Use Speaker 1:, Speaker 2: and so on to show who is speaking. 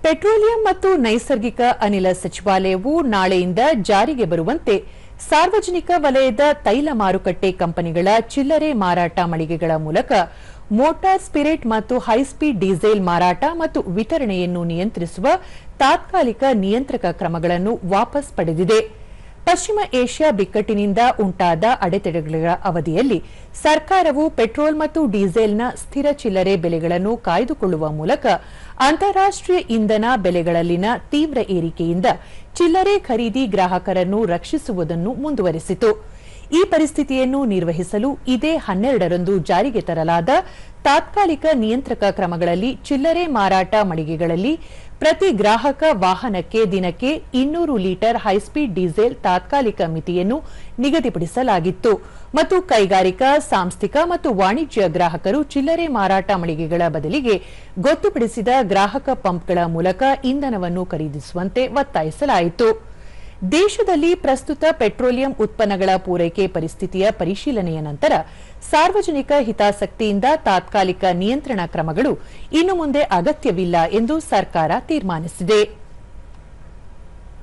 Speaker 1: Petroleum ಮತ್ತು ನೈಸರ್ಗಿಕ ಅನಿಲ ಸಚಿವಾಲಯವು ನಾಳೆಯಿಂದ ಜಾರಿಗೆ ಬರುವಂತೆ ಸಾರ್ವಜನಿಕ ವಲಯದ ತೈಲ ಮಾರುಕಟ್ಟೆ ಕಂಪನಿಗಳ ಚಿಲ್ಲರೆ ಮಾರಾಟ ಮಳಿಗೆಗಳ ಮೂಲಕ ಮೋಟಾರ್ ಸ್ಪಿರಿಟ್ ಮತ್ತು ಹೈಸ್ಪೀಡ್ ಡೀಸೆಲ್ ಮಾರಾಟ ಮತ್ತು ವಿತರಣೆಯನ್ನು ನಿಯಂತ್ರಿಸುವ ತಾತ್ಕಾಲಿಕ ನಿಯಂತ್ರಕ ಕ್ರಮಗಳನ್ನು ವಾಪಸ್ ಪಡೆದಿದೆ. ಪಶ್ಚಿಮ ಏಷ್ಯಾ ಬಿಕ್ಕಟ್ಟಿನಿಂದ ಉಂಟಾದ ಅಡೆತಡೆಗಳ ಅವಧಿಯಲ್ಲಿ ಸರ್ಕಾರವು ಪೆಟ್ರೋಲ್ ಮತ್ತು ಡೀಸೆಲ್ನ ಸ್ಥಿರ ಚಿಲ್ಲರೆ ಬೆಲೆಗಳನ್ನು ಕಾಯ್ದುಕೊಳ್ಳುವ ಮೂಲಕ ಅಂತಾರಾಷ್ಟ್ರೀಯ ಇಂಧನ ಬೆಲೆಗಳಲ್ಲಿನ ತೀವ್ರ ಏರಿಕೆಯಿಂದ ಚಿಲ್ಲರೆ ಖರೀದಿ ಗ್ರಾಹಕರನ್ನು ರಕ್ಷಿಸುವುದನ್ನು ಮುಂದುವರೆಸಿತು. ಈ ಪರಿಸ್ಥಿತಿಯನ್ನು ನಿರ್ವಹಿಸಲು ಇದೇ 12ರಂದು ಜಾರಿಗೆ ತರಲಾದ ತಾತ್ಕಾಲಿಕ ನಿಯಂತ್ರಕ ಕ್ರಮಗಳಲ್ಲಿ ಚಿಲ್ಲರೆ ಮಾರಾಟ ಮಳಿಗೆಗಳಲ್ಲಿ ಪ್ರತಿ ಗ್ರಾಹಕ ವಾಹನಕ್ಕೆ ದಿನಕ್ಕೆ 200 ಲೀಟರ್ ಹೈಸ್ಪೀಡ್ ಡೀಸೆಲ್ ತಾತ್ಕಾಲಿಕ ಮಿತಿಯನ್ನು ನಿಗದಿಪಡಿಸಲಾಗಿತ್ತು ಮತ್ತು ಕೈಗಾರಿಕಾ, ಸಾಂಸ್ಥಿಕ ಮತ್ತು ವಾಣಿಜ್ಯ ಗ್ರಾಹಕರು ಚಿಲ್ಲರೆ ಮಾರಾಟ ಮಳಿಗೆಗಳ ಬದಲಿಗೆ ಗೊತ್ತುಪಡಿಸಿದ ಗ್ರಾಹಕ ಪಂಪ್ಗಳ ಮೂಲಕ ಇಂಧನವನ್ನು ಖರೀದಿಸುವಂತೆ ಒತ್ತಾಯಿಸಲಾಯಿತು. ದೇಶದಲ್ಲಿ ಪ್ರಸ್ತುತ ಪೆಟ್ರೋಲಿಯಂ ಉತ್ಪನ್ನಗಳ ಪೂರೈಕೆ ಪರಿಸ್ಥಿತಿಯ ಪರಿಶೀಲನೆಯ ನಂತರ ಸಾರ್ವಜನಿಕ ಹಿತಾಸಕ್ತಿಯಿಂದ ತಾತ್ಕಾಲಿಕ ನಿಯಂತ್ರಣ ಕ್ರಮಗಳು ಇನ್ನು ಮುಂದೆ ಅಗತ್ಯವಿಲ್ಲ ಎಂದು ಸರ್ಕಾರ ತೀರ್ಮಾನಿಸಿದೆ.